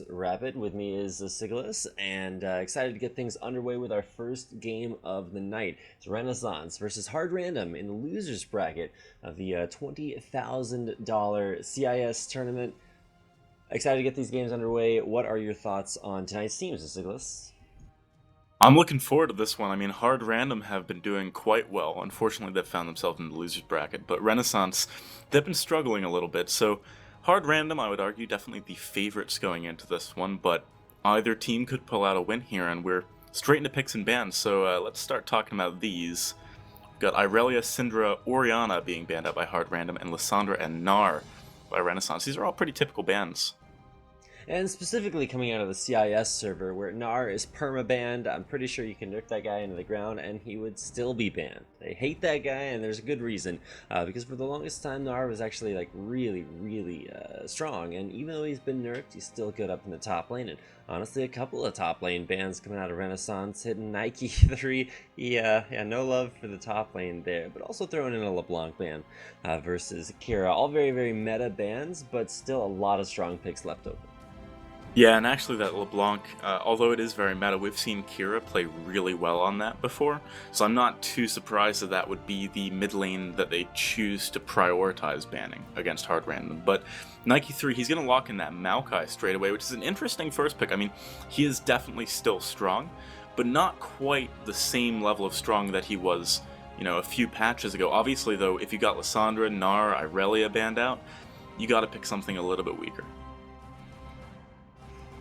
Rapid. With me is Sigilus, and excited to get things underway with our first game of the night. It's Renaissance versus Hard Random in the losers bracket of the $20,000 CIS tournament. Excited to get these games underway. What are your thoughts on tonight's teams, Sigilus? I'm looking forward to this one. I mean, Hard Random have been doing quite well. Unfortunately, they've found themselves in the losers bracket, but Renaissance, they've been struggling a little bit. So, Hard Random, I would argue, definitely the favorites going into this one, but either team could pull out a win here, and we're straight into picks and bans. So, let's start talking about these. We've got Irelia, Syndra, Oriana being banned out by Hard Random, and Lissandra and Gnar by Renaissance. These are all pretty typical bans. And specifically coming out of the CIS server where Gnar is perma-banned. I'm pretty sure you can nuke that guy into the ground and he would still be banned. They hate that guy, and there's a good reason, because for the longest time Gnar was actually like really strong, and even though he's been nerfed, he's still good up in the top lane. And honestly, a couple of top lane bans coming out of Renaissance, hitting Nike 3. Yeah, no love for the top lane there, but also throwing in a LeBlanc ban versus Kira. All very meta bans, but still a lot of strong picks left open. Yeah, and actually that LeBlanc, although it is very meta, we've seen Kira play really well on that before, so I'm not too surprised that that would be the mid lane that they choose to prioritize banning against Hard Random. But Nike 3, he's going to lock in that Maokai straight away, which is an interesting first pick. I mean, he is definitely still strong, but not quite the same level of strong that he was, a few patches ago. Obviously, though, if you got Lissandra, Gnar, Irelia banned out, you got to pick something a little bit weaker.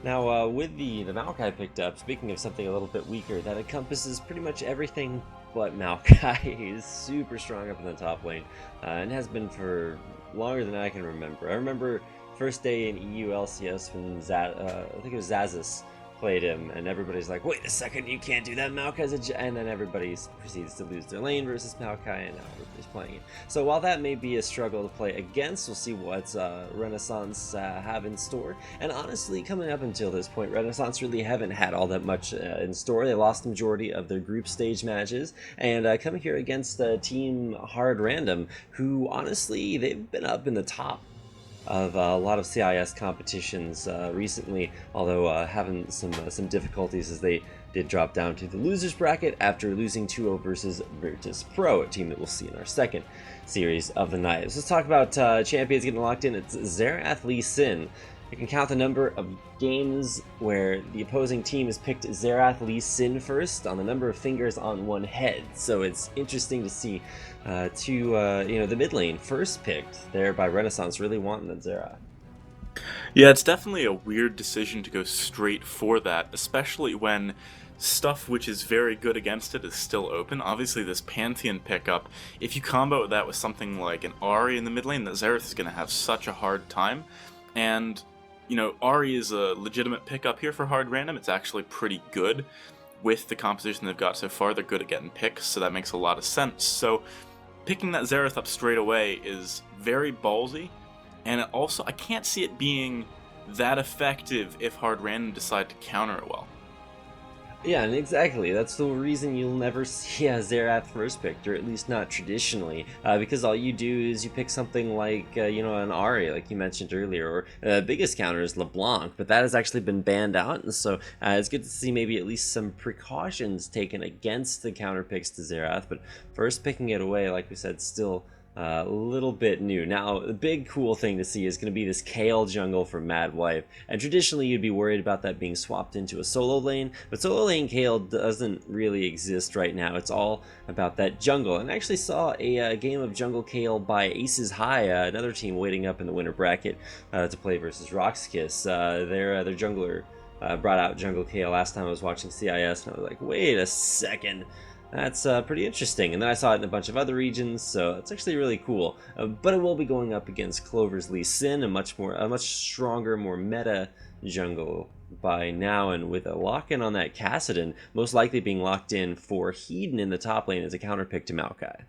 Now, with the Maokai picked up, speaking of something a little bit weaker, that encompasses pretty much everything but Maokai. He's super strong up in the top lane, and has been for longer than I can remember. I remember first day in EU LCS when I think it was Zazas played him, and everybody's like, wait a second, you can't do that, Maokai's and then everybody proceeds to lose their lane versus Maokai, and now everybody's playing it. So while that may be a struggle to play against, we'll see what Renaissance have in store. And honestly, coming up until this point, Renaissance really haven't had all that much in store. They lost the majority of their group stage matches, and coming here against Team Hard Random, who honestly, they've been up in the top of a lot of CIS competitions recently, although having some difficulties as they did drop down to the losers bracket after losing 2-0 versus Virtus Pro, a team that we'll see in our second series of the night. So let's talk about champions getting locked in. It's Xerath Lee Sin. You can count the number of games where the opposing team has picked Xerath Lee Sin first on the number of fingers on one head. So it's interesting to see the mid lane first picked there by Renaissance, really wanting that Xerath. Yeah, it's definitely a weird decision to go straight for that, especially when stuff which is very good against it is still open. Obviously, this Pantheon pickup, if you combo that with something like an Ahri in the mid lane, that Xerath is going to have such a hard time. And, Ahri is a legitimate pickup here for Hard Random. It's actually pretty good with the composition they've got so far. They're good at getting picks, so that makes a lot of sense. So, picking that Xerath up straight away is very ballsy, and I can't see it being that effective if Hard Random decide to counter it well. Yeah, and exactly. That's the reason you'll never see a Xerath first picked, or at least not traditionally, because all you do is you pick something like, an Ahri, like you mentioned earlier, or biggest counter is LeBlanc, but that has actually been banned out, and so it's good to see maybe at least some precautions taken against the counter picks to Xerath, but first picking it away, like we said, still a little bit new. Now, the big cool thing to see is going to be this Kale jungle from Mad Wife. And traditionally, you'd be worried about that being swapped into a solo lane, but solo lane Kale doesn't really exist right now. It's all about that jungle. And I actually saw a game of Jungle Kale by Aces High, another team waiting up in the winter bracket to play versus Roxkiss. Their jungler brought out Jungle Kale last time I was watching CIS, and I was like, wait a second. That's pretty interesting, and then I saw it in a bunch of other regions, so it's actually really cool. But it will be going up against Clover's Lee Sin, a much stronger, more meta jungle by now, and with a lock-in on that Kassadin, most likely being locked in for Hedon in the top lane as a counterpick to Maokai.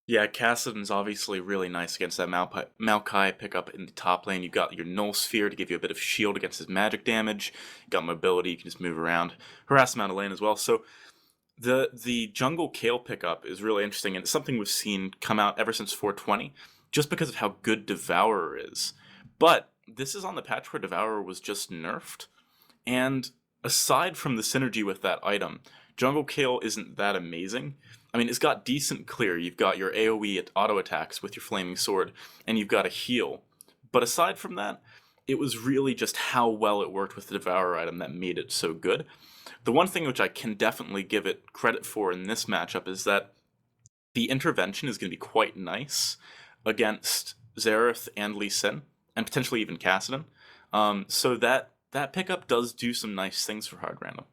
Yeah, Kassadin's obviously really nice against that Maokai pickup in the top lane. You got your Null Sphere to give you a bit of shield against his magic damage. You got mobility, you can just move around, harass him out of lane as well. So the jungle Kale pickup is really interesting, and it's something we've seen come out ever since 420, just because of how good Devourer is. But this is on the patch where Devourer was just nerfed, and aside from the synergy with that item, Jungle Kale isn't that amazing. I mean, it's got decent clear. You've got your AoE at auto attacks with your Flaming Sword, and you've got a heal. But aside from that, it was really just how well it worked with the Devourer item that made it so good. The one thing which I can definitely give it credit for in this matchup is that the intervention is going to be quite nice against Xerath and Lee Sin, and potentially even Kassadin. So that pickup does do some nice things for hard random.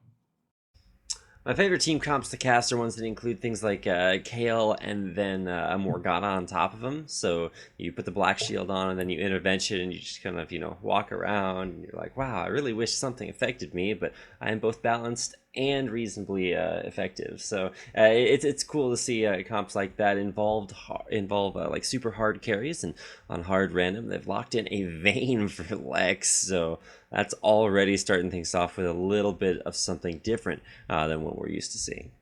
My favorite team comps to cast are ones that include things like Kale and then a Morgana on top of them. So you put the Black Shield on and then you intervention and you just kind of, walk around and you're like, wow, I really wish something affected me, but I am both balanced and reasonably effective. So it's cool to see comps like that involve like super hard carries, and on hard random they've locked in a Vayne for Lex. So that's already starting things off with a little bit of something different than what we're used to seeing.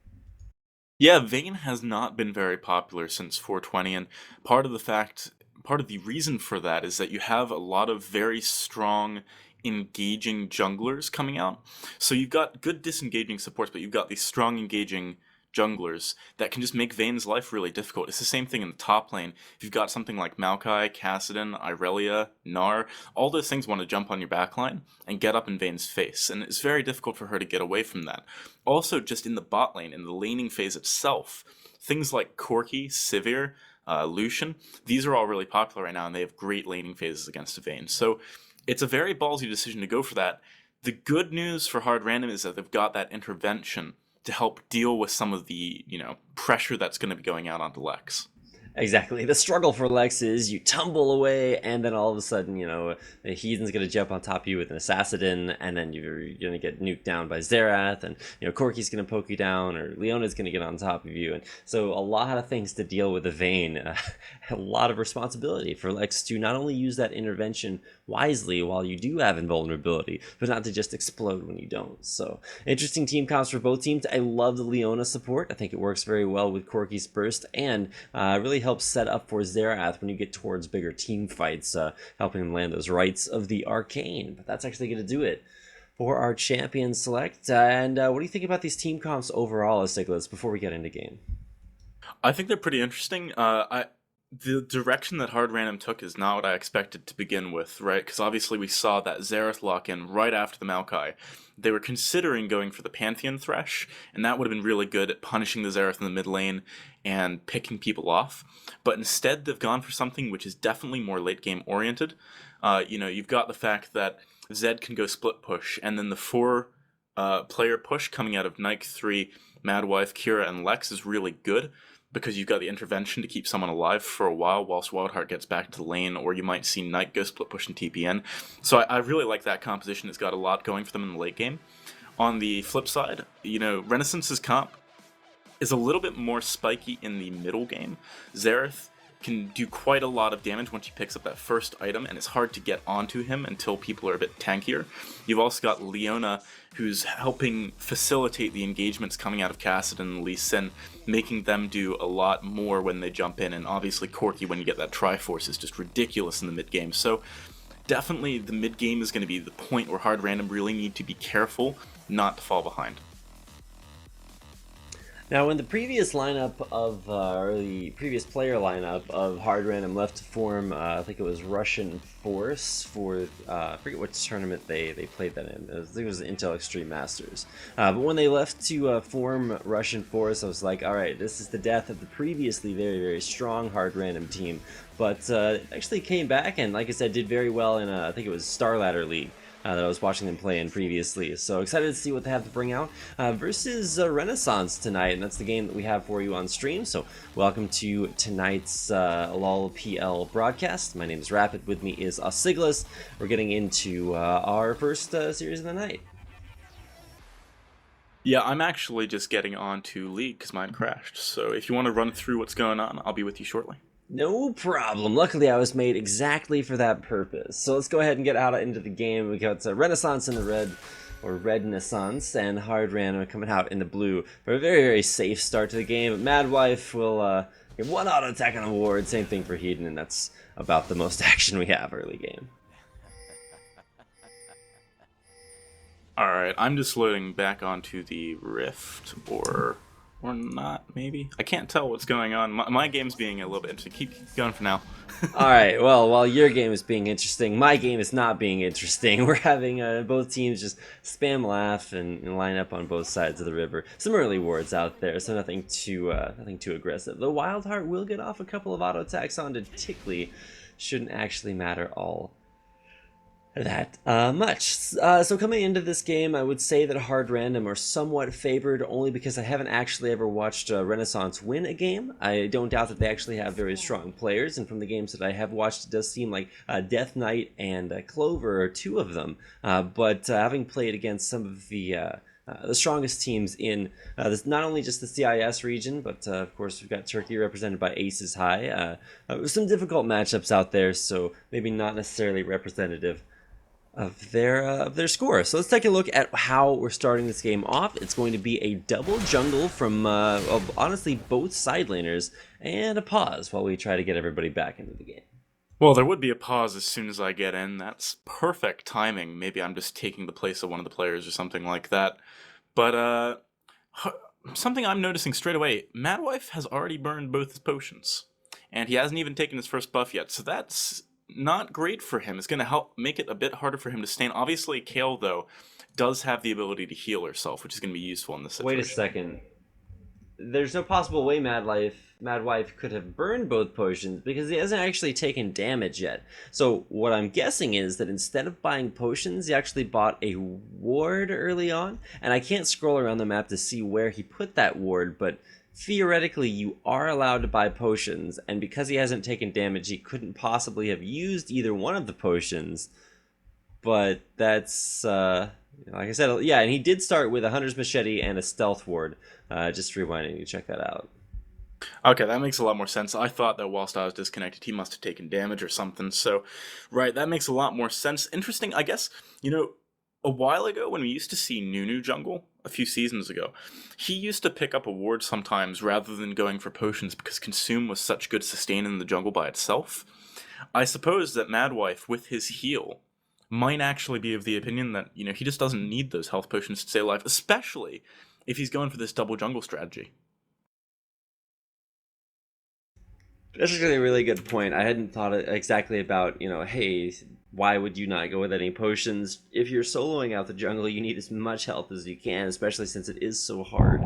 Yeah, Vayne has not been very popular since 420, and part of the reason for that is that you have a lot of very strong, engaging junglers coming out. So you've got good disengaging supports, but you've got these strong, engaging junglers that can just make Vayne's life really difficult. It's the same thing in the top lane. If you've got something like Maokai, Kassadin, Irelia, Gnar, all those things want to jump on your backline and get up in Vayne's face, and it's very difficult for her to get away from that. Also, just in the bot lane, in the laning phase itself, things like Corki, Sivir, Lucian, these are all really popular right now, and they have great laning phases against Vayne. So it's a very ballsy decision to go for that. The good news for hard random is that they've got that intervention to help deal with some of the, pressure that's going to be going out onto Lex. Exactly. The struggle for Lex is you tumble away, and then all of a sudden, the Heathen's going to jump on top of you with an Assassin, and then you're going to get nuked down by Xerath, and, Corki's going to poke you down, or Leona's going to get on top of you. And so a lot of things to deal with the Vayne. A lot of responsibility for Lex to not only use that intervention wisely while you do have invulnerability, but not to just explode when you don't. So interesting team comps for both teams. I love the Leona support. I think it works very well with Corki's burst, and really helps set up for Xerath when you get towards bigger team fights, helping him land those rights of the arcane. But that's actually going to do it for our champion select. And what do you think about these team comps overall, Siglas, before we get into game? I think they're pretty interesting. The direction that hard random took is not what I expected to begin with, right? Because obviously we saw that Xerath lock in right after the Maokai. They were considering going for the Pantheon Thresh, and that would have been really good at punishing the Xerath in the mid lane and picking people off. But instead, they've gone for something which is definitely more late game oriented. You've got the fact that Zed can go split push, and then the four player push coming out of Nike 3, Madwife, Kira, and Lex is really good, because you've got the intervention to keep someone alive for a while whilst Wildheart gets back to the lane, or you might see Knight go split push and TPN. So I really like that composition. It's got a lot going for them in the late game. On the flip side, Renaissance's comp is a little bit more spiky in the middle game. Xerath can do quite a lot of damage once he picks up that first item, and it's hard to get onto him until people are a bit tankier. You've also got Leona, who's helping facilitate the engagements coming out of Kassadin and Lee Sin, making them do a lot more when they jump in, and obviously Corki, when you get that Triforce, is just ridiculous in the mid-game. So definitely the mid-game is going to be the point where hard random really need to be careful not to fall behind. Now, when the previous lineup of, or the previous player lineup of Hard Random left to form, I think it was Russian Force for, I forget what tournament they played that in. I think it was the Intel Extreme Masters. But when they left to form Russian Force, I was like, all right, this is the death of the previously very, very strong Hard Random team. But actually came back and, like I said, did very well in, I think it was Star Ladder League. That I was watching them play in previously. So excited to see what they have to bring out versus Renaissance tonight, and that's the game that we have for you on stream. So welcome to tonight's LPL broadcast. My name is Rapid, with me is Siglas. We're getting into our first series of the night. Yeah, I'm actually just getting on to League because mine crashed. So if you want to run through what's going on, I'll be with you shortly. No problem. Luckily, I was made exactly for that purpose. So let's go ahead and get out into the game. We got Renaissance in the red, or Renaissance, and Hard Random coming out in the blue for a very, very safe start to the game. Madwife will get one auto attack on a ward. Same thing for Hedon, and that's about the most action we have early game. Alright, I'm just loading back onto the Rift, or not, maybe? I can't tell what's going on. My game's being a little bit interesting. Keep going for now. Alright, well, while your game is being interesting, my game is not being interesting. We're having both teams just spam laugh and line up on both sides of the river. Some early wards out there, so nothing too aggressive. The Wildheart will get off a couple of auto attacks onto Tickley. Shouldn't actually matter all that much. So coming into this game, I would say that hard random are somewhat favored only because I haven't actually ever watched Renaissance win a game. I don't doubt that they actually have very strong players, and from the games that I have watched, it does seem like Death Knight and Clover are two of them. But having played against some of the strongest teams in not only just the CIS region, but of course we've got Turkey represented by Aces High. Some difficult matchups out there, so maybe not necessarily representative of their score. So let's take a look at how we're starting this game off. It's going to be a double jungle from honestly both side laners, and a pause while we try to get everybody back into the game. Well, there would be a pause as soon as I get in. That's perfect timing. Maybe I'm just taking the place of one of the players or something like that. But, something I'm noticing straight away, Madwife has already burned both his potions. And he hasn't even taken his first buff yet, so that's not great for him. It's going to help make it a bit harder for him to stay in. Obviously, Kale, though, does have the ability to heal herself, which is going to be useful in this situation. Wait a second. There's no possible way Madwife could have burned both potions because he hasn't actually taken damage yet. So what I'm guessing is that instead of buying potions, he actually bought a ward early on. And I can't scroll around the map to see where he put that ward, but theoretically you are allowed to buy potions. And because he hasn't taken damage, he couldn't possibly have used either one of the potions. But that's... like I said, yeah, and he did start with a Hunter's Machete and a Stealth Ward. Just rewinding you, check that out. Okay, that makes a lot more sense. I thought that whilst I was disconnected, he must have taken damage or something. So, right, that makes a lot more sense. Interesting, I guess, a while ago when we used to see Nunu jungle, a few seasons ago, he used to pick up a ward sometimes rather than going for potions because Consume was such good sustain in the jungle by itself. I suppose that Madwife, with his heal, might actually be of the opinion that, he just doesn't need those health potions to stay alive, especially if he's going for this double jungle strategy. That's actually a really good point. I hadn't thought exactly about, hey, why would you not go with any potions? If you're soloing out the jungle, you need as much health as you can, especially since it is so hard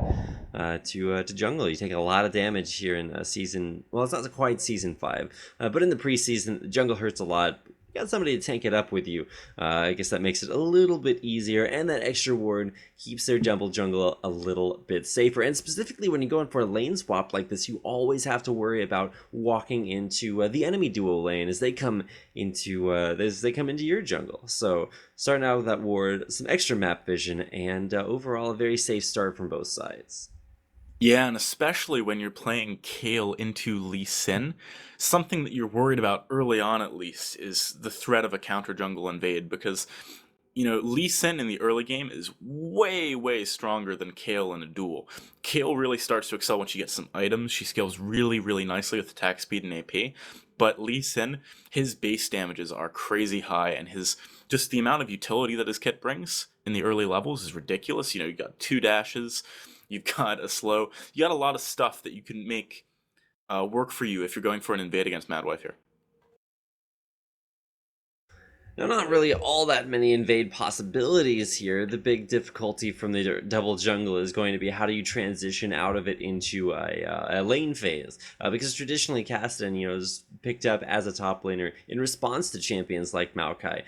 to jungle. You take a lot of damage here in season... Well, it's not quite season 5, but in the preseason, the jungle hurts a lot. You got somebody to tank it up with you. I guess that makes it a little bit easier, and that extra ward keeps their jungle a little bit safer. And specifically when you're going for a lane swap like this, you always have to worry about walking into the enemy duo lane as they come into your jungle. So starting out with that ward, some extra map vision, and overall a very safe start from both sides. Yeah, and especially when you're playing Kale into Lee Sin, something that you're worried about early on at least is the threat of a counter jungle invade because, Lee Sin in the early game is way, way stronger than Kale in a duel. Kale really starts to excel when she gets some items. She scales really, really nicely with attack speed and AP. But Lee Sin, his base damages are crazy high, and just the amount of utility that his kit brings in the early levels is ridiculous. You got 2 dashes, you've got a slow, you got a lot of stuff that you can make work for you if you're going for an invade against Madwife here. Now, not really all that many invade possibilities here. The big difficulty from the double jungle is going to be how do you transition out of it into a lane phase? Because traditionally, Cassidy, is picked up as a top laner in response to champions like Maokai.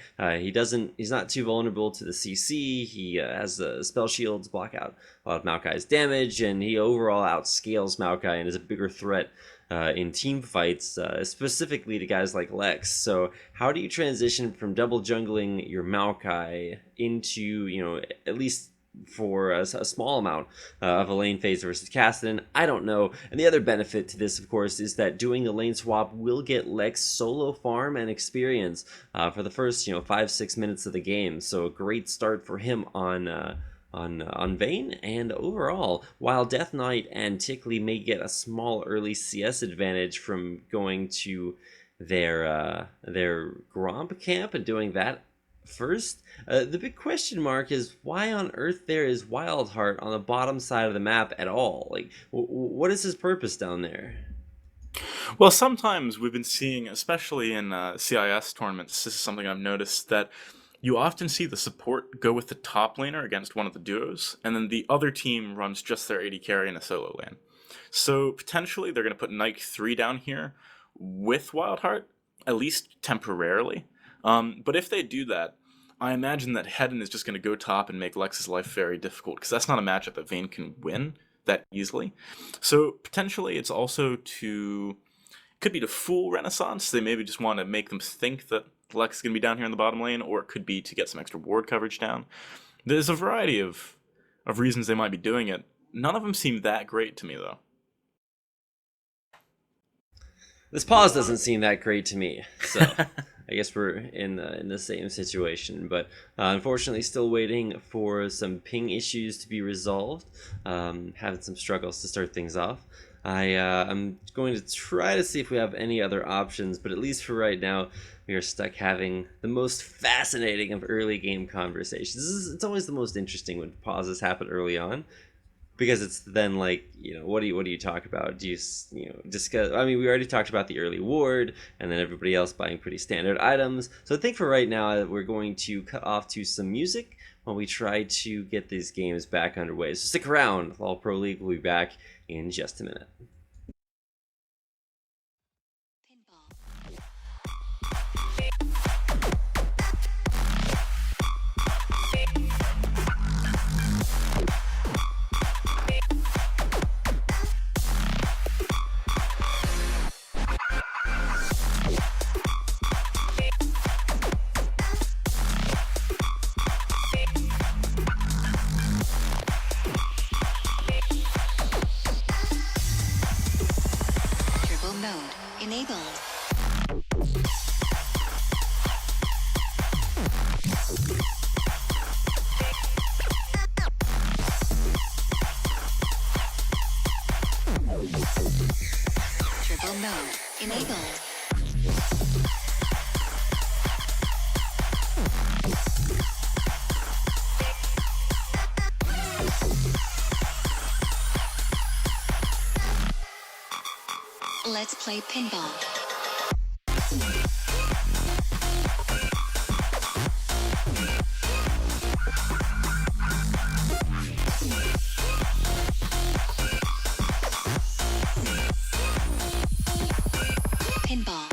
He's not too vulnerable to the CC. He has the spell shields block out a lot of Maokai's damage, and he overall outscales Maokai and is a bigger threat in team fights, specifically to guys like Lex. So how do you transition from double jungling your Maokai into, at least for a small amount of a lane phase versus Cassidy? I don't know. And the other benefit to this, of course, is that doing the lane swap will get Lex solo farm and experience for the first, 5-6 minutes of the game. So a great start for him on Vayne, and overall, while Death Knight and Tickley may get a small early CS advantage from going to their Gromp camp and doing that First, the big question mark is why on earth there is Wildheart on the bottom side of the map at all? Like, what is his purpose down there? Well, sometimes we've been seeing, especially in CIS tournaments, this is something I've noticed, that you often see the support go with the top laner against one of the duos, and then the other team runs just their AD carry in a solo lane. So potentially they're going to put Nike 3 down here with Wildheart, at least temporarily. But if they do that, I imagine that Hedon is just going to go top and make Lex's life very difficult, because that's not a matchup that Vayne can win that easily. So potentially it's also to could be to fool Renaissance. They maybe just want to make them think that Lex is going to be down here in the bottom lane, or it could be to get some extra ward coverage down. There's a variety of reasons they might be doing it. None of them seem that great to me, though. This pause doesn't seem that great to me, so I guess we're in the same situation. But unfortunately, still waiting for some ping issues to be resolved. Having some struggles to start things off. I'm going to try to see if we have any other options, but at least for right now, we are stuck having the most fascinating of early game conversations. It's always the most interesting when pauses happen early on, because it's then like, what do you talk about? Do you discuss? I mean, we already talked about the early ward, and then everybody else buying pretty standard items. So I think for right now, we're going to cut off to some music while we try to get these games back underway. So stick around. All Pro League will be back in just a minute. Let's play pinball. Pinball.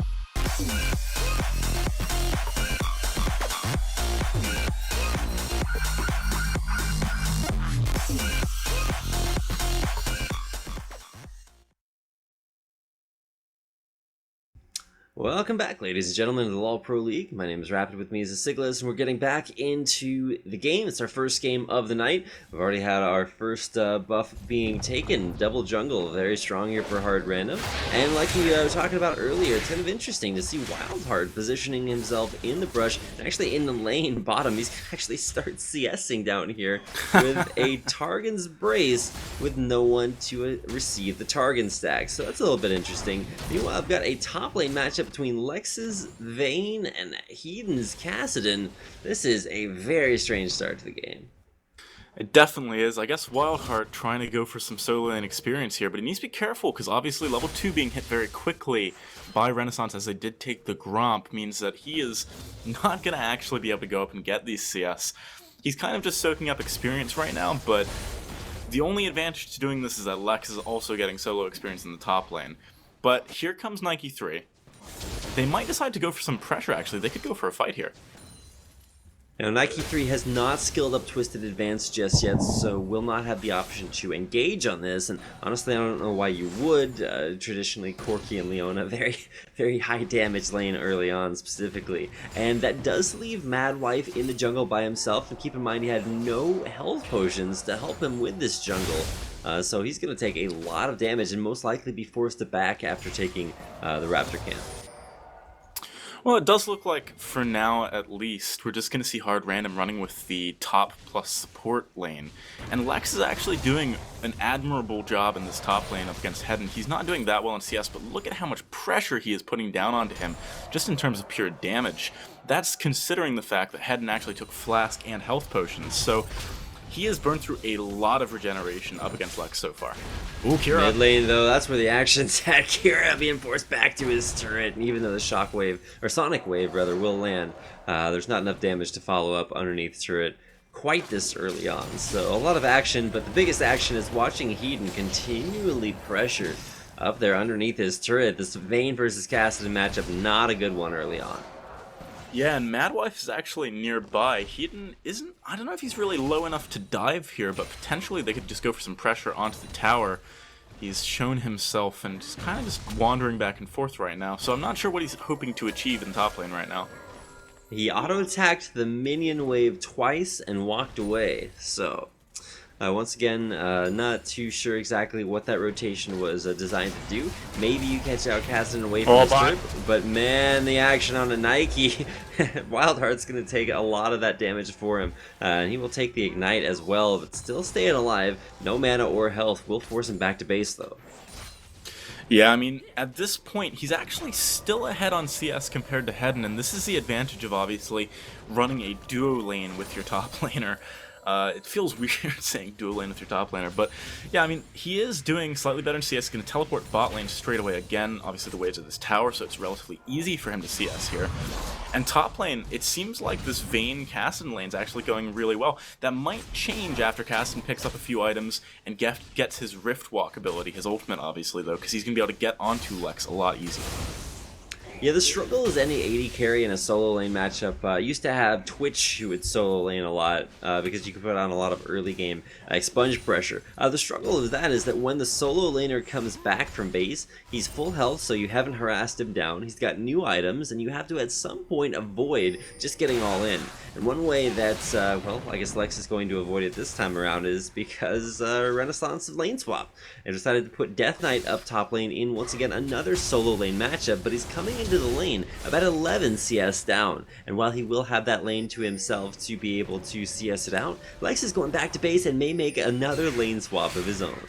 Welcome back, ladies and gentlemen, to the LoL Pro League. My name is Rapid, with me is Siglas, and we're getting back into the game. It's our first game of the night. We've already had our first buff being taken, Double Jungle, very strong here for Hard Random. And like we were talking about earlier, it's kind of interesting to see Wildheart positioning himself in the brush, and actually in the lane bottom. He's actually started CSing down here with a Targon's Brace with no one to receive the Targon stack. So that's a little bit interesting. Meanwhile, I've got a top lane matchup between Lex's Vayne and Hedon's Kassadin. This is a very strange start to the game. It definitely is. I guess Wildheart trying to go for some solo lane experience here, but he needs to be careful because obviously level 2 being hit very quickly by Renaissance as they did take the Gromp means that he is not going to actually be able to go up and get these CS. He's kind of just soaking up experience right now, but the only advantage to doing this is that Lex is also getting solo experience in the top lane. But here comes Nike 3. They might decide to go for some pressure, actually. They could go for a fight here. Now, Nike 3 has not skilled up Twisted Advance just yet, so will not have the option to engage on this, and honestly, I don't know why you would. Traditionally, Corki and Leona, very high damage lane early on, specifically. And that does leave Madwife in the jungle by himself, and keep in mind he had no health potions to help him with this jungle. So he's going to take a lot of damage and most likely be forced to back after taking the Raptor camp. Well, it does look like, for now at least, we're just going to see Hard Random running with the top plus support lane. And Lex is actually doing an admirable job in this top lane up against Hedden. He's not doing that well in CS, but look at how much pressure he is putting down onto him, just in terms of pure damage. That's considering the fact that Hedden actually took Flask and Health Potions, so he has burned through a lot of regeneration up against Lex so far. Ooh, Kira. Mid lane, though, that's where the action's at. Kira being forced back to his turret, and even though the Shockwave, or Sonic Wave, rather, will land, there's not enough damage to follow up underneath turret quite this early on. So a lot of action, but the biggest action is watching Hedon continually pressured up there underneath his turret. This Vayne versus Cassidy matchup, not a good one early on. Yeah, and Madwife is actually nearby. Hedon isn't, I don't know if he's really low enough to dive here, but potentially they could just go for some pressure onto the tower. He's shown himself and is kind of just wandering back and forth right now, so I'm not sure what he's hoping to achieve in top lane right now. He auto-attacked the minion wave twice and walked away, so once again, not too sure exactly what that rotation was designed to do. Maybe you catch out Cassidy away from his trip, but man, the action on a Nike, Wildheart's going to take a lot of that damage for him, and he will take the Ignite as well, but still staying alive. No mana or health will force him back to base, though. Yeah, I mean, at this point, he's actually still ahead on CS compared to Hedden, and this is the advantage of obviously running a duo lane with your top laner. It feels weird saying dual lane with your top laner, but yeah, I mean, he is doing slightly better in CS. He's going to teleport bot lane straight away again. Obviously, the waves of this tower, so it's relatively easy for him to CS here. And top lane, it seems like this Vayne Kassadin lane is actually going really well. That might change after Kassadin picks up a few items and gets his Rift Walk ability, his ultimate, obviously, though, because he's going to be able to get onto Lex a lot easier. Yeah, the struggle is any AD carry in a solo lane matchup. Used to have Twitch who would solo lane a lot because you could put on a lot of early game expunge pressure. The struggle of that is that when the solo laner comes back from base, he's full health, so you haven't harassed him down. He's got new items, and you have to at some point avoid just getting all in. And one way that, well, I guess Lex is going to avoid it this time around is because Renaissance of lane swap. They decided to put Death Knight up top lane in once again another solo lane matchup, but he's coming into the lane about 11 CS down, and while he will have that lane to himself to be able to CS it out, Lex is going back to base and may make another lane swap of his own.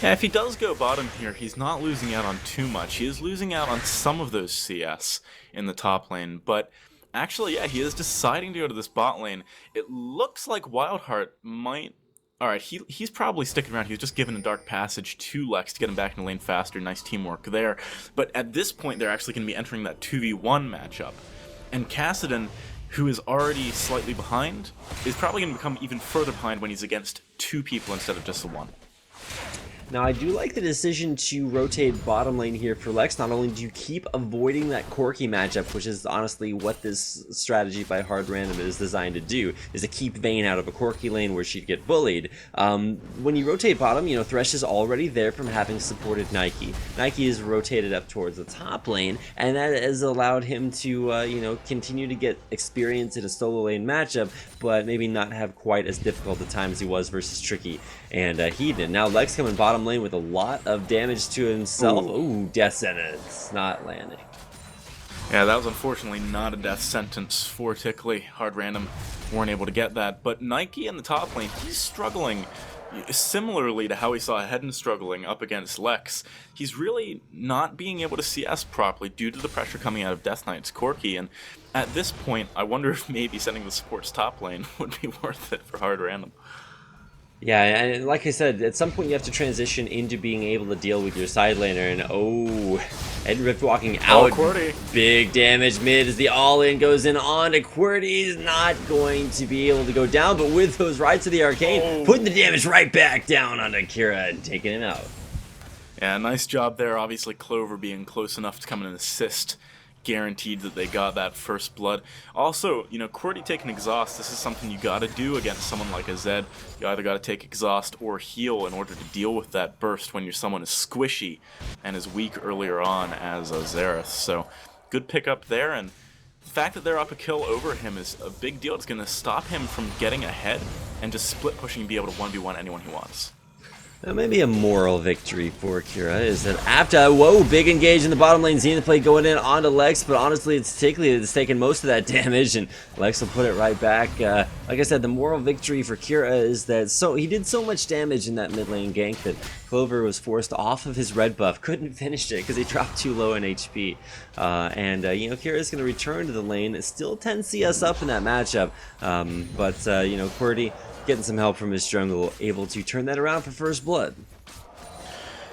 Yeah, if he does go bottom here, he's not losing out on too much. He is losing out on some of those CS in the top lane, but actually, yeah, he is deciding to go to this bot lane. It looks like Wildheart might... Alright, he's probably sticking around. He was just given a Dark Passage to Lex to get him back in the lane faster. Nice teamwork there. But at this point, they're actually going to be entering that 2v1 matchup. And Kassadin, who is already slightly behind, is probably going to become even further behind when he's against two people instead of just the one. Now, I do like the decision to rotate bottom lane here for Lex. Not only do you keep avoiding that Corki matchup, which is honestly what this strategy by Hard Random is designed to do, is to keep Vayne out of a Corki lane where she'd get bullied. When you rotate bottom, you know, Thresh is already there from having supported Nike. Nike is rotated up towards the top lane, and that has allowed him to, you know, continue to get experience in a solo lane matchup, but maybe not have quite as difficult a time as he was versus Tricky and Hedon. Now Lex coming bottom lane with a lot of damage to himself. Ooh, death sentence, not landing. Yeah, that was unfortunately not a death sentence for Tickley. Hard Random weren't able to get that, but Nike in the top lane, he's struggling similarly to how we saw Hedden struggling up against Lex. He's really not being able to CS properly due to the pressure coming out of Death Knight's Corki, and at this point, I wonder if maybe sending the support's top lane would be worth it for Hard Random. Yeah, and like I said, at some point you have to transition into being able to deal with your side laner, and Ed Rift walking out. Qwerty. Big damage mid as the all-in goes in on to Qwerty. He's not going to be able to go down, but with those rides of the arcane, putting the damage right back down onto Kira and taking him out. Yeah, nice job there. Obviously, Clover being close enough to come in and assist. Guaranteed that they got that first blood. Also, you know, Qwerty taking exhaust, this is something you gotta do against someone like a Zed. You either gotta take exhaust or heal in order to deal with that burst when you're someone is squishy and is weak earlier on as a Xerath. So, good pickup there, and the fact that they're up a kill over him is a big deal. It's gonna stop him from getting ahead and just split pushing and be able to 1v1 anyone he wants. Maybe a moral victory for Kira is that after, whoa, big engage in the bottom lane, Zenith play going in onto Lex, but honestly it's Tickly that's taking most of that damage, and Lex will put it right back. Like I said, the moral victory for Kira is that he did so much damage in that mid lane gank that Clover was forced off of his red buff, couldn't finish it because he dropped too low in HP. You know, Kira's going to return to the lane, still 10 CS up in that matchup, you know, QWERTY getting some help from his jungle, able to turn that around for first blood.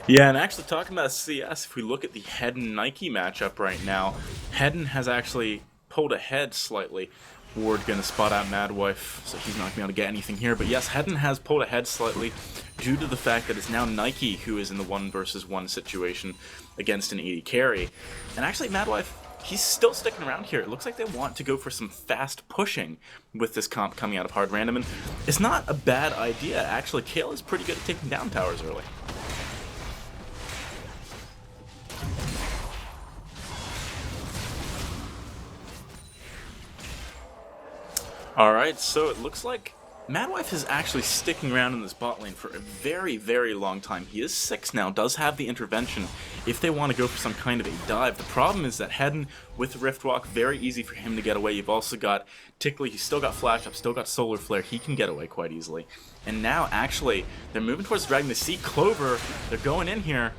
Yeah, and actually talking about CS, if we look at the Hedon Nike matchup right now, Hedon has actually pulled ahead slightly. Ward gonna spot out Madwife, so he's not gonna be able to get anything here. But yes, Hedon has pulled ahead slightly due to the fact that it's now Nike who is in the 1 versus 1 situation against an AD carry. And actually, Madwife, he's still sticking around here. It looks like they want to go for some fast pushing with this comp coming out of Hard Random, and it's not a bad idea. Actually, Kale is pretty good at taking down towers early. Alright, so it looks like Madwife is actually sticking around in this bot lane for a very, very long time. He is 6 now, does have the intervention if they want to go for some kind of a dive. The problem is that Hedon with Riftwalk, very easy for him to get away. You've also got Tickly, he's still got Flash Up, still got Solar Flare, he can get away quite easily. And now, actually, they're moving towards the Dragon. They see Clover, they're going in here.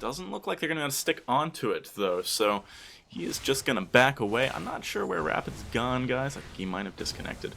Doesn't look like they're going to stick onto it, though, so he is just going to back away. I'm not sure where Rapid's gone, guys. I think he might have disconnected.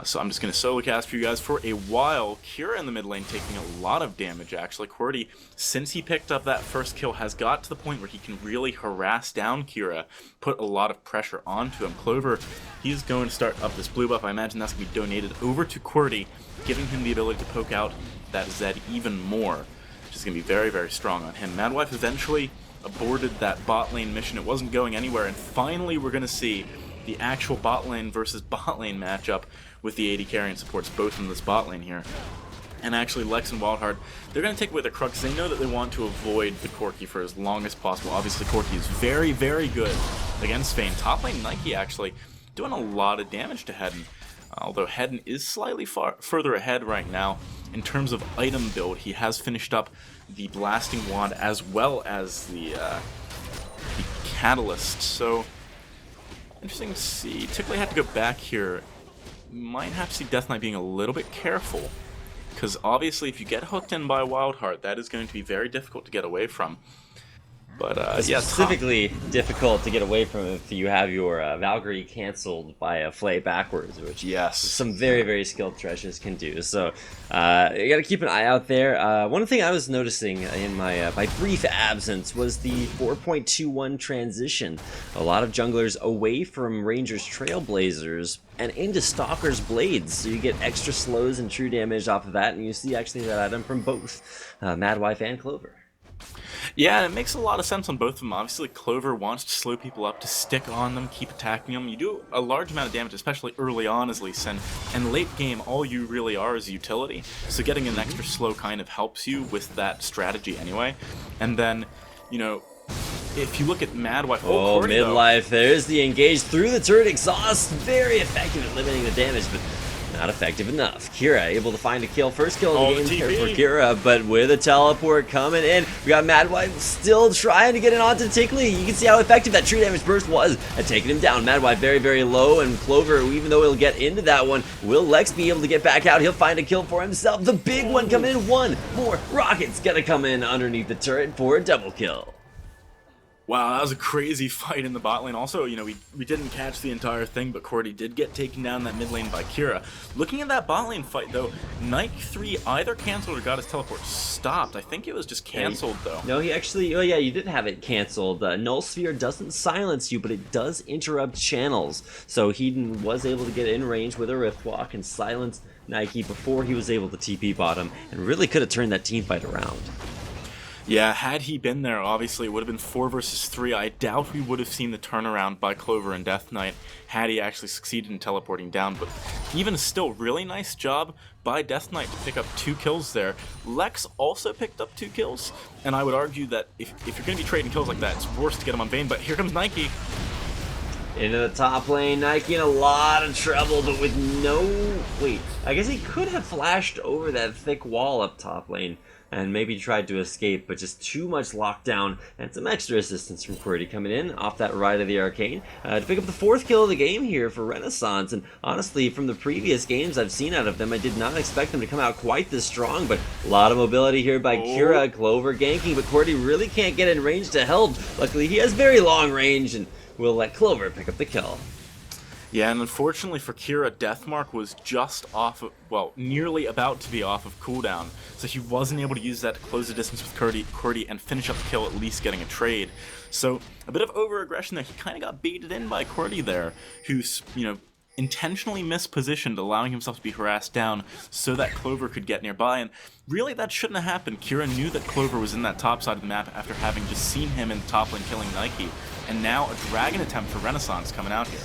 So I'm just going to solo cast for you guys for a while. Kira in the mid lane taking a lot of damage, actually. QWERTY, since he picked up that first kill, has got to the point where he can really harass down Kira, put a lot of pressure onto him. Clover, he's going to start up this blue buff. I imagine that's going to be donated over to QWERTY, giving him the ability to poke out that Zed even more, which is going to be very, very strong on him. Madwife eventually aborted that bot lane mission. It wasn't going anywhere, and finally we're going to see the actual bot lane versus bot lane matchup with the AD carry and supports both in this bot lane here. And actually Lex and Wildheart, they're going to take away their Crux. They know that they want to avoid the Corki for as long as possible. Obviously Corki is very, very good against Vayne. Top lane Nike actually doing a lot of damage to Hedon. Although Hedon is slightly further ahead right now in terms of item build. He has finished up the Blasting Wand as well as the Catalyst. So, interesting to see. Tickly had to go back here. Might have to see Death Knight being a little bit careful, because obviously if you get hooked in by Wildheart, that is going to be very difficult to get away from. But yeah, specifically difficult to get away from if you have your Valkyrie canceled by a Flay backwards, which some very, very skilled Threshes can do. So you got to keep an eye out there. One thing I was noticing in my brief absence was the 4.21 transition. A lot of junglers away from Rangers Trailblazers and into Stalker's Blades, so you get extra slows and true damage off of that, and you see actually that item from both Madwife and Clover. Yeah, it makes a lot of sense on both of them. Obviously, Clover wants to slow people up, to stick on them, keep attacking them. You do a large amount of damage, especially early on as Lee Sin, and late game, all you really are is utility. So getting an extra slow kind of helps you with that strategy anyway. And then, you know, if you look at Madwife, midlife, there's the engage through the turret exhaust. Very effective at limiting the damage, but not effective enough. Kira able to find a kill. First kill of the game here for Kira, but with a teleport coming in, we got Madwife still trying to get it onto Tickly. You can see how effective that true damage burst was at taking him down. Madwife very, very low, and Clover, even though he'll get into that one, will Lex be able to get back out? He'll find a kill for himself. The big one coming in. One more rocket's gonna come in underneath the turret for a double kill. Wow, that was a crazy fight in the bot lane. Also, you know, we didn't catch the entire thing, but QWERTY did get taken down that mid lane by Kira. Looking at that bot lane fight, though, Nike 3 either canceled or got his teleport stopped. I think it was just canceled, though. No, he actually, oh yeah, you did have it canceled. Null Sphere doesn't silence you, but it does interrupt channels. So Hedon was able to get in range with a Riftwalk and silence Nike before he was able to TP bottom, and really could have turned that team fight around. Yeah, had he been there, obviously it would have been 4 versus 3. I doubt we would have seen the turnaround by Clover and Death Knight had he actually succeeded in teleporting down. But even still, really nice job by Death Knight to pick up 2 kills there. Lex also picked up 2 kills, and I would argue that if you're going to be trading kills like that, it's worse to get him on Vayne. But here comes Nike. Into the top lane, Nike in a lot of trouble, but with no... Wait, I guess he could have flashed over that thick wall up top lane and maybe tried to escape, but just too much lockdown and some extra assistance from QWERTY coming in off that Ride of the Arcane to pick up the 4th kill of the game here for Renaissance. And honestly, from the previous games I've seen out of them, I did not expect them to come out quite this strong, but a lot of mobility here by Kira. Clover ganking, but QWERTY really can't get in range to help. Luckily, he has very long range, and we'll let Clover pick up the kill. Yeah, and unfortunately for Kira, Deathmark was just off of, well, nearly about to be off of cooldown, so he wasn't able to use that to close the distance with QWERTY and finish up the kill, at least getting a trade. So, a bit of over-aggression there. He kind of got baited in by QWERTY there, who's, intentionally mispositioned, allowing himself to be harassed down so that Clover could get nearby, and really that shouldn't have happened. Kira knew that Clover was in that top side of the map after having just seen him in the top lane killing Nike, and now a dragon attempt for Renaissance coming out here.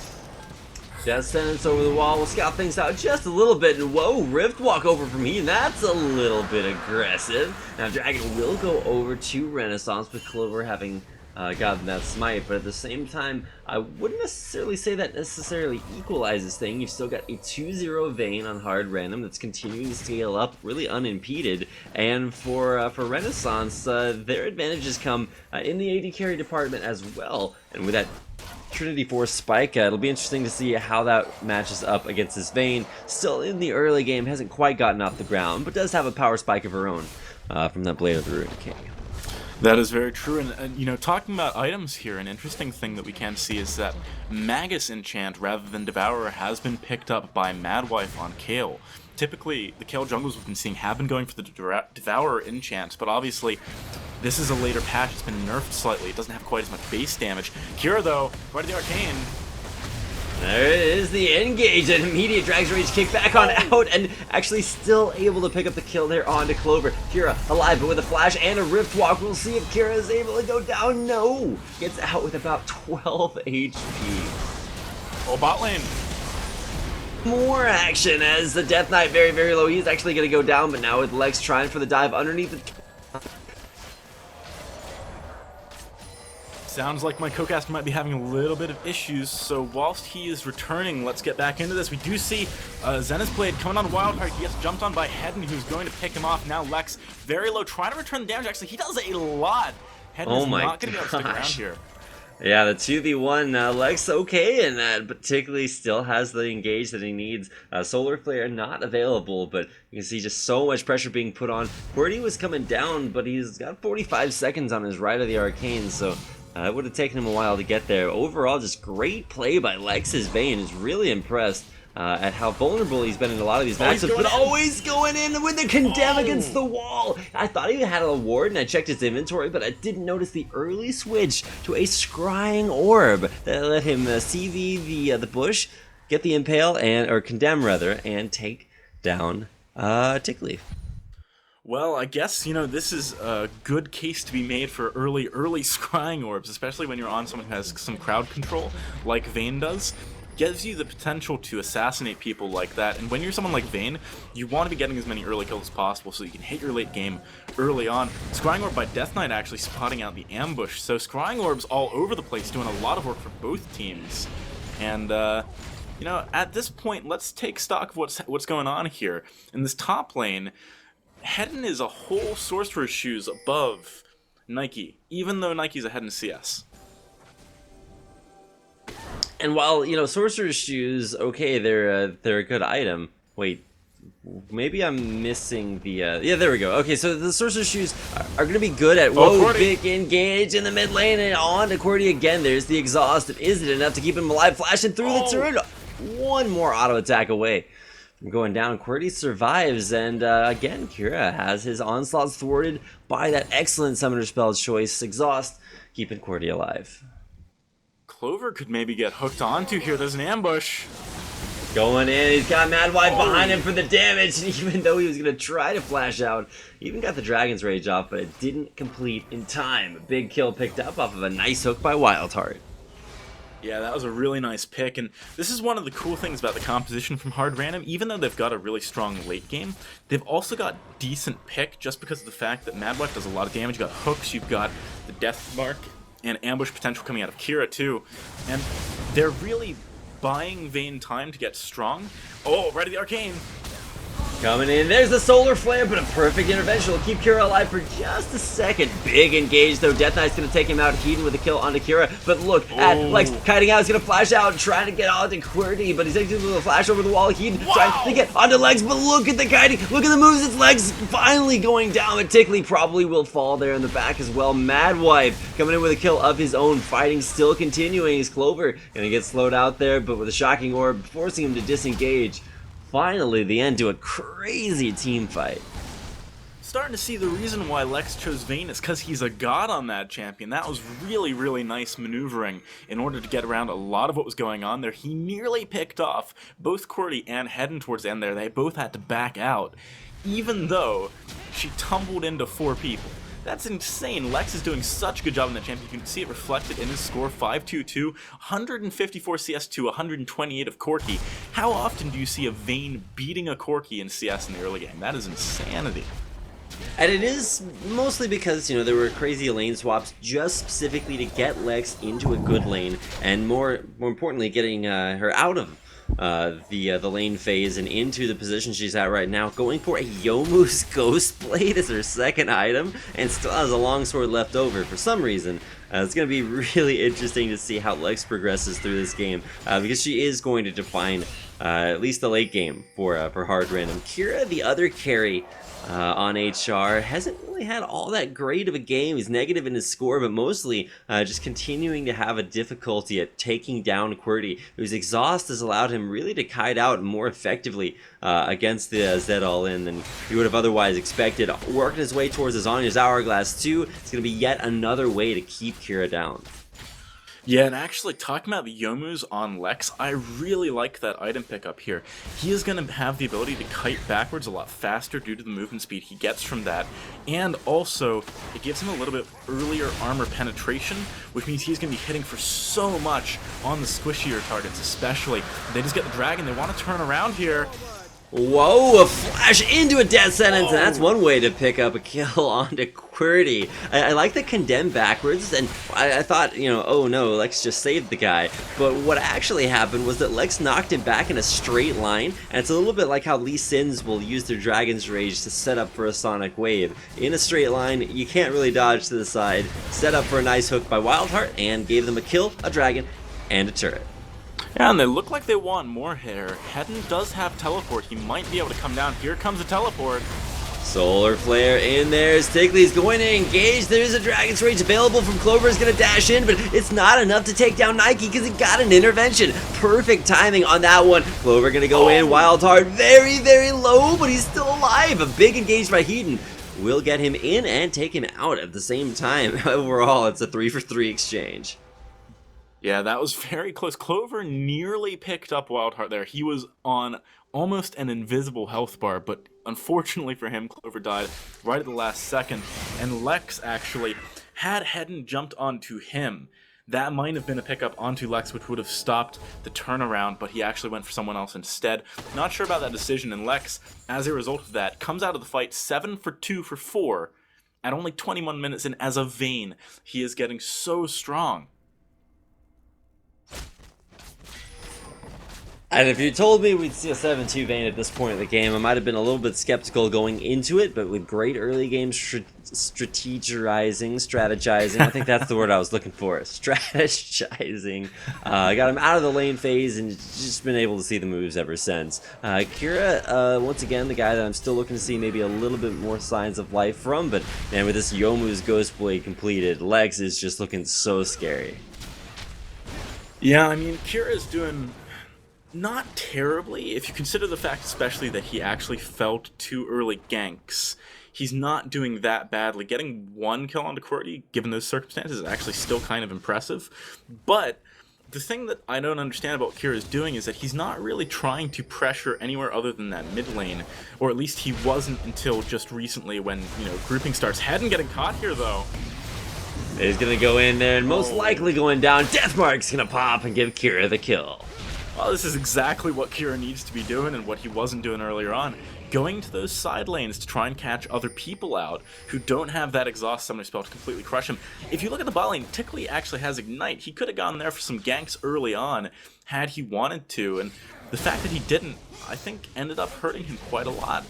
Death Sentence over the wall will scout things out just a little bit, and whoa, Rift Walk over from Heat, that's a little bit aggressive. Now Dragon will go over to Renaissance with Clover having gotten that smite, but at the same time, I wouldn't necessarily say that necessarily equalizes thing. You've still got a 2-0 Vayne on hard random that's continuing to scale up really unimpeded, and for Renaissance, their advantages come in the AD carry department as well, and with that Trinity Force spike, it'll be interesting to see how that matches up against this Vayne. Still in the early game, hasn't quite gotten off the ground, but does have a power spike of her own from that Blade of the Ruined King. That is very true, and talking about items here, an interesting thing that we can see is that Magus enchant rather than Devourer has been picked up by Madwife on Kayle. Typically, the Kayle jungles we've been seeing have been going for the Devourer enchant, but obviously this is a later patch. It's been nerfed slightly. It doesn't have quite as much base damage. Kira, though, right at the Arcane. There it is, the engage, and immediate Drag's Rage kick back on out, and actually still able to pick up the kill there onto Clover. Kira alive, but with a flash and a Rift Walk. We'll see if Kira is able to go down. No! Gets out with about 12 HP. Oh, bot lane. More action as the Death Knight very, very low. He's actually going to go down, but now with Lex trying for the dive underneath the... Sounds like my co-caster might be having a little bit of issues, so whilst he is returning, let's get back into this. We do see Zenith's Blade coming on Wildheart. He gets jumped on by Hedden, who's going to pick him off. Now Lex, very low, trying to return the damage. Actually, he does a lot. Hedden is not going to be able to stick around here. Yeah, the 2v1, Lex okay in that, particularly still has the engage that he needs. Solar Flare not available, but you can see just so much pressure being put on. QWERTY was coming down, but he's got 45 seconds on his Rite of the Arcane, so it would have taken him a while to get there. Overall, just great play by Lex's Vayne. Is really impressed at how vulnerable he's been in a lot of these matchups, but always going in with the condemn against the wall. I thought he had a ward, and I checked his inventory, but I didn't notice the early switch to a scrying orb that let him CV the bush, get the impale, or condemn rather, and take down Tickleaf. Well, I guess, this is a good case to be made for early scrying orbs, especially when you're on someone who has some crowd control, like Vayne does. Gives you the potential to assassinate people like that, and when you're someone like Vayne, you want to be getting as many early kills as possible so you can hit your late game early on. Scrying Orb by Death Knight actually spotting out the ambush, so Scrying Orb's all over the place, doing a lot of work for both teams. And, at this point, let's take stock of what's going on here. In this top lane, Hedden is a whole Sorcerer's Shoes above Nike, even though Nike's ahead in CS. And while, Sorcerer's Shoes, okay, they're a good item. Wait, maybe I'm missing the, yeah, there we go. Okay, so the Sorcerer's Shoes are going to be good at, big engage in the mid lane, and on to QWERTY again. There's the exhaust. Is it enough to keep him alive? Flashing through the turret. One more auto attack away from going down. QWERTY survives, and again, Kira has his onslaughts thwarted by that excellent summoner spell choice, exhaust, keeping QWERTY alive. Clover could maybe get hooked onto here. There's an ambush. Going in, he's got Madwife behind him for the damage, and even though he was going to try to flash out, he even got the Dragon's Rage off, but it didn't complete in time. A big kill picked up off of a nice hook by Wildheart. Yeah, that was a really nice pick, and this is one of the cool things about the composition from Hard Random. Even though they've got a really strong late game, they've also got decent pick just because of the fact that Madwife does a lot of damage. You've got hooks, you've got the Death Mark, and ambush potential coming out of Kira too. And they're really buying Vayne time to get strong. Oh, right at the arcane. Coming in, there's the solar flare, but a perfect intervention will keep Kira alive for just a second. Big engage though. Death Knight's gonna take him out. Heaton with a kill onto Kira, but look at Lex kiting out. He's gonna flash out, trying to get onto QWERTY, but he's able to flash over the wall. Heaton trying to get onto Lex, but look at the kiting. Look at the moves. It's Lex finally going down, but Tickley probably will fall there in the back as well. Madwipe coming in with a kill of his own. Fighting still continuing. Is Clover gonna get slowed out there, but with a shocking orb forcing him to disengage. Finally, the end to a crazy team fight. Starting to see the reason why Lex chose Vayne is because he's a god on that champion. That was really, really nice maneuvering in order to get around a lot of what was going on there. He nearly picked off both QWERTY and Hedden towards the end there. They both had to back out, even though she tumbled into 4 people. That's insane. Lex is doing such a good job in that champion. You can see it reflected in his score, 522, 154 CS to 128 of Corki. How often do you see a Vayne beating a Corki in CS in the early game? That is insanity. And it is mostly because, you know, there were crazy lane swaps just specifically to get Lex into a good lane, and more importantly, getting her out of the lane phase and into the position she's at right now, going for a Youmuu's Ghost Blade as her second item, and still has a longsword left over for some reason. It's going to be really interesting to see how Lex progresses through this game, because she is going to define at least the late game for hard random. Kira, the other carry on HR, hasn't really had all that great of a game. He's negative in his score, but mostly just continuing to have a difficulty at taking down QWERTY, whose exhaust has allowed him really to kite out more effectively against the Zed All-In than he would have otherwise expected. Working his way towards his Zanya's Hourglass too. It's going to be yet another way to keep Kira down. Yeah, and actually, talking about the Youmuu's on Lex, I really like that item pickup here. He is going to have the ability to kite backwards a lot faster due to the movement speed he gets from that, and also, it gives him a little bit earlier armor penetration, which means he's going to be hitting for so much on the squishier targets, especially. They just get the dragon, they want to turn around here. Whoa, a flash into a death sentence, and that's one way to pick up a kill onto QWERTY. I like the condemn backwards, and I thought, you know, oh no, Lex just saved the guy. But what actually happened was that Lex knocked him back in a straight line, and it's a little bit like how Lee Sins will use their Dragon's Rage to set up for a Sonic Wave. In a straight line, you can't really dodge to the side. Set up for a nice hook by Wildheart, and gave them a kill, a dragon, and a turret. Yeah, and they look like they want more here. Hedden does have teleport. He might be able to come down. Here comes a teleport. Solar Flare in there. Tickley's going to engage. There's a Dragon's Rage available from Clover. Is going to dash in, but it's not enough to take down Nike because he got an intervention. Perfect timing on that one. Clover going to go in. Wildheart very, very low, but he's still alive. A big engage by Heaton will get him in and take him out at the same time. Overall, it's a 3-for-3 exchange. Yeah, that was very close. Clover nearly picked up Wildheart there. He was on almost an invisible health bar, but unfortunately for him, Clover died right at the last second. And Lex actually, had Hedden jumped onto him, that might have been a pickup onto Lex, which would have stopped the turnaround, but he actually went for someone else instead. Not sure about that decision, and Lex, as a result of that, comes out of the fight 7 for 2 for 4. At only 21 minutes in as a Vayne, he is getting so strong. And if you told me we'd see a 7-2 Vayne at this point in the game, I might have been a little bit skeptical going into it, but with great early game strategizing, I think that's the word I was looking for, strategizing. I got him out of the lane phase and just been able to see the moves ever since. Kira, once again, the guy that I'm still looking to see maybe a little bit more signs of life from, but man, with this Youmuu's Ghost Blade completed, Lex is just looking so scary. Yeah, I mean, Kira's doing not terribly, if you consider the fact especially that he actually felt 2 early ganks. He's not doing that badly. Getting 1 kill onto QWERTY, given those circumstances, is actually still kind of impressive. But the thing that I don't understand about what Kira's doing is that he's not really trying to pressure anywhere other than that mid lane, or at least he wasn't until just recently when, you know, grouping starts. Hedden getting caught here, though. He's gonna go in there and most likely going down. Deathmark's gonna pop and give Kira the kill. Well, this is exactly what Kira needs to be doing and what he wasn't doing earlier on. going to those side lanes to try and catch other people out who don't have that exhaust summoner spell to completely crush him. If you look at the bot lane, Tickley actually has Ignite. He could have gone there for some ganks early on had he wanted to, and the fact that he didn't, I think, ended up hurting him quite a lot.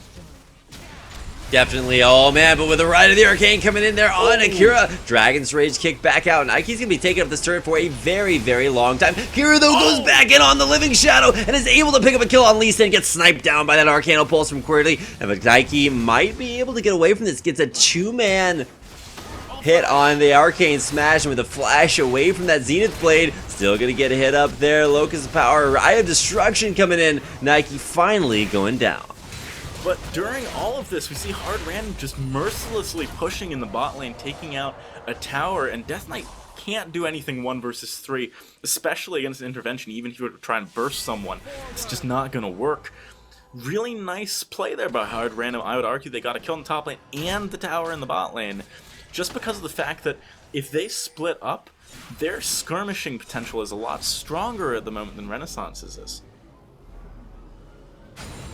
Definitely. Oh man, but with the Ride of the Arcane coming in there on Akira, Dragon's Rage kicked back out. Nike's gonna be taking up this turret for a very, very long time. Akira though goes back in on the Living Shadow and is able to pick up a kill on Lee Sin, gets sniped down by that Arcano Pulse from Quirly. And but Nike might be able to get away from this. Gets a 2-man hit on the Arcane Smash, and with a flash away from that Zenith Blade, still gonna get a hit up there. Locust of Power, Eye of Destruction coming in. Nike finally going down. But during all of this, we see Hard Random just mercilessly pushing in the bot lane, taking out a tower, and Death Knight can't do anything 1 versus 3, especially against an intervention. Even if you were to try and burst someone, it's just not going to work. Really nice play there by Hard Random. I would argue they got a kill in the top lane and the tower in the bot lane, just because of the fact that if they split up, their skirmishing potential is a lot stronger at the moment than Renaissance's is.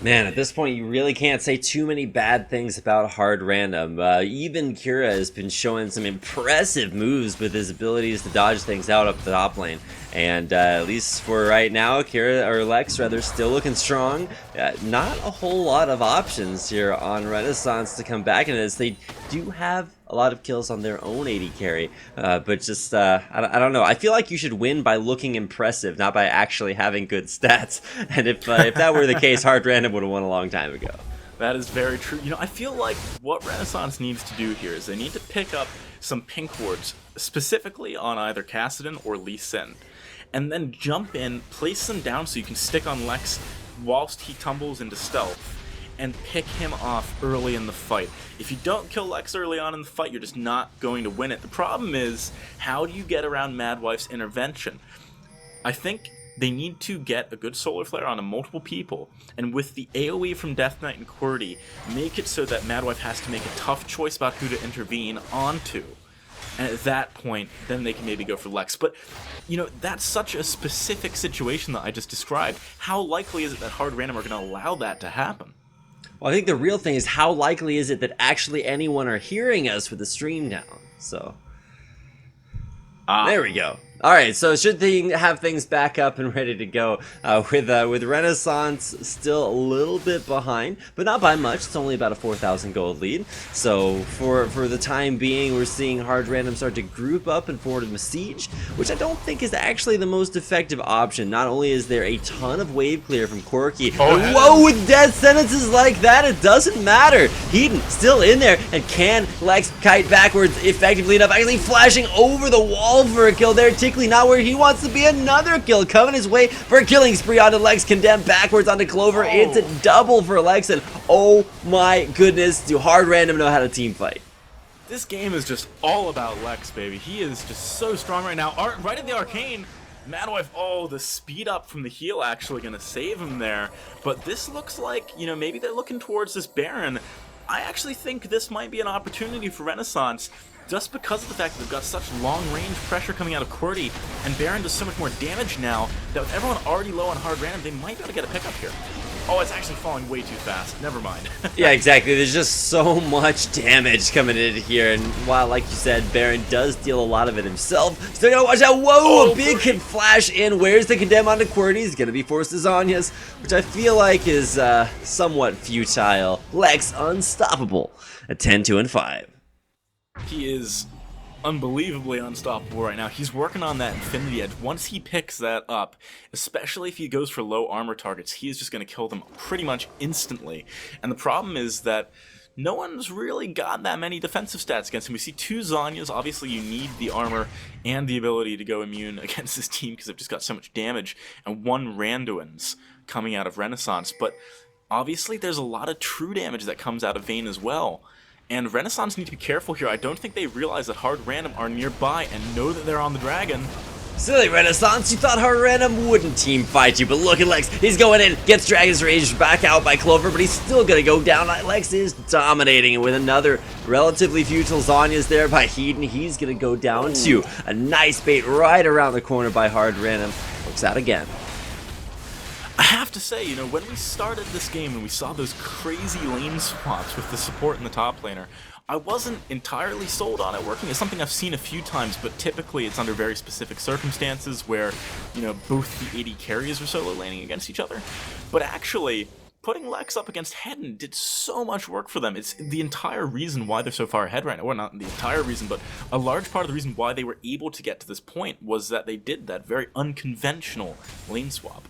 Man, at this point, you really can't say too many bad things about Hard Random. Even Kira has been showing some impressive moves with his abilities to dodge things out up the top lane. And at least for right now, Kira, or Lex rather, still looking strong. Not a whole lot of options here on Renaissance to come back in this. They do have a lot of kills on their own AD carry, but just, I don't know. I feel like you should win by looking impressive, not by actually having good stats. And if that were the case, Hard Random would have won a long time ago. That is very true. You know, I feel like what Renaissance needs to do here is they need to pick up some pink wards, specifically on either Kassadin or Lee Sin, and then jump in, place them down so you can stick on Lex whilst he tumbles into stealth, and pick him off early in the fight. If you don't kill Lex early on in the fight, you're just not going to win it. The problem is, how do you get around Madwife's intervention? I think they need to get a good Solar Flare onto multiple people, and with the AoE from Death Knight and QWERTY, make it so that Madwife has to make a tough choice about who to intervene onto. And at that point, then they can maybe go for Lex. But, you know, that's such a specific situation that I just described. How likely is it that Hard Random are going to allow that to happen? Well, I think the real thing is how likely is it that actually anyone are hearing us with the stream down? So, there we go. All right, so should they have things back up and ready to go with Renaissance still a little bit behind, but not by much. It's only about a 4,000 gold lead. So for the time being, we're seeing Hard Random start to group up and forward a siege, which I don't think is actually the most effective option. Not only is there a ton of wave clear from Corki, but whoa, with death sentences like that, it doesn't matter. Heaton still in there, and can Lex kite backwards effectively enough, actually flashing over the wall for a kill there. Not where he wants to be. Another kill coming his way for a killing spree onto Lex, condemned backwards onto Clover. It's a double for Lex, and oh my goodness, do Hard Random know how to team fight. This game is just all about Lex, baby. He is just so strong right now. Right at the Arcane, Madwife, the speed up from the heal actually going to save him there. But this looks like, you know, maybe they're looking towards this Baron. I actually think this might be an opportunity for Renaissance, just because of the fact that they've got such long-range pressure coming out of QWERTY, and Baron does so much more damage now, that with everyone already low on Hard Random, they might be able to get a pickup here. Oh, it's actually falling way too fast. Never mind. Yeah, exactly. There's just so much damage coming in here, and while, like you said, Baron does deal a lot of it himself, still gotta watch out. Whoa, a big can flash in. Where's the condemn onto QWERTY? He's gonna be forced to Zhonya's, which I feel like is somewhat futile. Lex unstoppable at 10-2-5. He is unbelievably unstoppable right now. He's working on that Infinity Edge. Once he picks that up, especially if he goes for low armor targets, he is just going to kill them pretty much instantly. And the problem is that no one's really got that many defensive stats against him. We see 2 Zhonyas. Obviously, you need the armor and the ability to go immune against this team because they've just got so much damage, and 1 Randuin's coming out of Renaissance. But obviously, there's a lot of true damage that comes out of Vayne as well. And Renaissance need to be careful here. I don't think they realize that Hard Random are nearby and know that they're on the dragon. Silly Renaissance, you thought Hard Random wouldn't team fight you, but look at Lex. He's going in, gets Dragon's Rage back out by Clover, but he's still gonna go down. Lex is dominating, and with another relatively futile Zhonya's there by Heaton, he's gonna go down to a nice bait right around the corner by Hard Random. Looks out again. I have to say, when we started this game and we saw those crazy lane swaps with the support and the top laner, I wasn't entirely sold on it working. It's something I've seen a few times, but typically it's under very specific circumstances where, both the AD carries are solo laning against each other. But actually, putting Lex up against Hedden did so much work for them. It's the entire reason why they're so far ahead right now. Well, not the entire reason, but a large part of the reason why they were able to get to this point was that they did that very unconventional lane swap.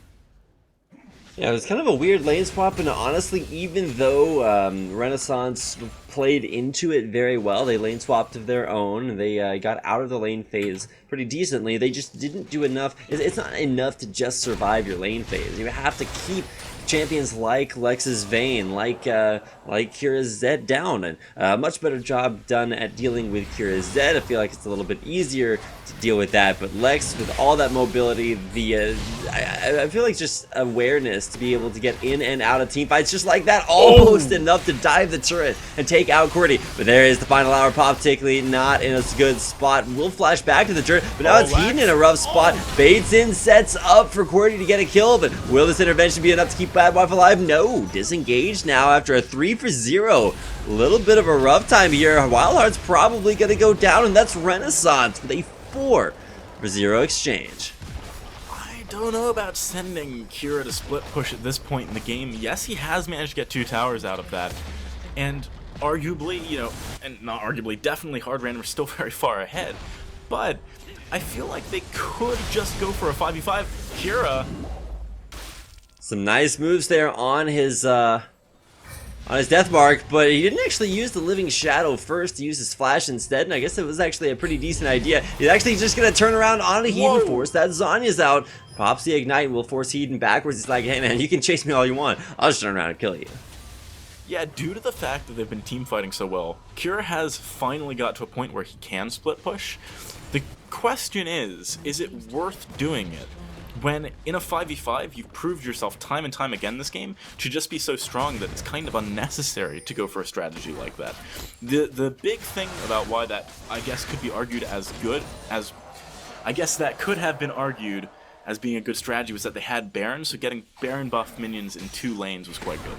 Yeah, it was kind of a weird lane swap, and honestly, even though Renaissance played into it very well, they lane swapped of their own, they got out of the lane phase pretty decently, they just didn't do enough. It's not enough to just survive your lane phase. You have to keep champions like Lex's Vayne, like Kira's Zed down, and a much better job done at dealing with Kira's Zed. I feel like it's a little bit easier to deal with that, but Lex, with all that mobility, I feel like just awareness to be able to get in and out of team fights just like that, almost enough to dive the turret and take out Cordy. But there is the final hour pop, Tickly not in a good spot, will flash back to the turret, but now it's Heaton in a rough spot, baits in, sets up for Cordy to get a kill, but will this intervention be enough to keep Bad Wife alive? No, disengaged now after a 3-for-0. A little bit of a rough time here. Wildheart's probably going to go down, and that's Renaissance with a 4-for-0 exchange. I don't know about sending Kira to split push at this point in the game. Yes, he has managed to get 2 towers out of that, and arguably, and not arguably, definitely Hard Random are still very far ahead, but I feel like they could just go for a 5v5. Kira, some nice moves there on his death mark, but he didn't actually use the Living Shadow first. He used his flash instead, and I guess it was actually a pretty decent idea. He's actually just gonna turn around on a Heaton, force that Zonya's out, pops the Ignite, and will force Heaton backwards. He's like, hey man, you can chase me all you want, I'll just turn around and kill you. Yeah, due to the fact that they've been team fighting so well, Kira has finally got to a point where he can split push. The question is it worth doing it? When in a 5v5, you've proved yourself time and time again this game to just be so strong that it's kind of unnecessary to go for a strategy like that. The big thing about why that, I guess, could be argued as good as... I guess that could have been argued as being a good strategy was that they had Baron, so getting Baron buff minions in 2 lanes was quite good.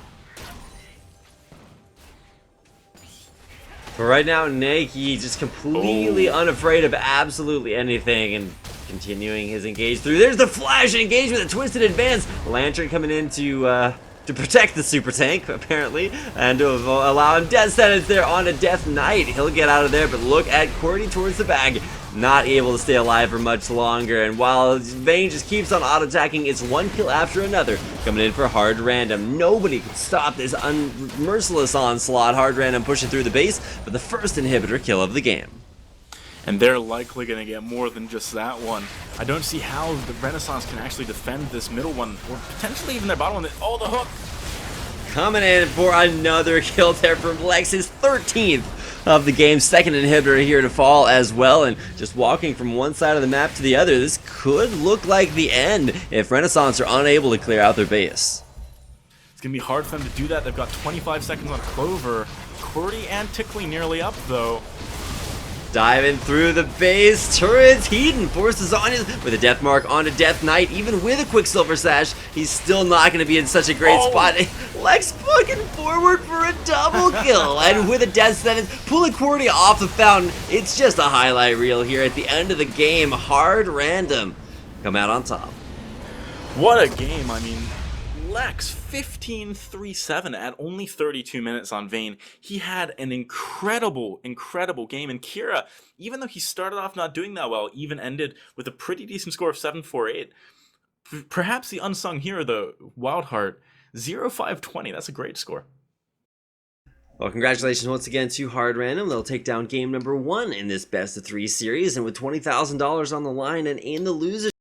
But right now, Nike just completely unafraid of absolutely anything and continuing his engage through. There's the flash engage with a twisted advance. Lantern coming in to protect the super tank, apparently, and to allow him death sentence there on a Death Knight. He'll get out of there, but look at Cordy towards the bag. Not able to stay alive for much longer, and while Vayne just keeps on auto-attacking, it's one kill after another coming in for Hard Random. Nobody can stop this merciless onslaught. Hard Random pushing through the base for the first inhibitor kill of the game. And they're likely going to get more than just that one. I don't see how the Renaissance can actually defend this middle one, or potentially even their bottom one. Oh, the hook! Coming in for another kill there from Lex, his 13th of the game, second inhibitor here to fall as well, and just walking from one side of the map to the other. This could look like the end if Renaissance are unable to clear out their base. It's going to be hard for them to do that. They've got 25 seconds on Clover. Cordy and Tickly nearly up, though. Diving through the base, turrets, Heaton forces on with a death mark onto Death Knight. Even with a Quicksilver Sash, he's still not going to be in such a great spot. Lex fucking forward for a double kill, and with a death sentence, pulling Cordy off the fountain. It's just a highlight reel here at the end of the game. Hard Random come out on top. What a game, I mean, Lex 15-3-7 at only 32 minutes on Vayne. He had an incredible game, and Kira, even though he started off not doing that well, even ended with a pretty decent score of 7-4-8. Perhaps the unsung hero, though, Wildheart, 0-5-20. That's a great score. Well, congratulations once again to Hard Random. They'll take down game number 1 in this best of 3 series, and with $20,000 on the line and in the loser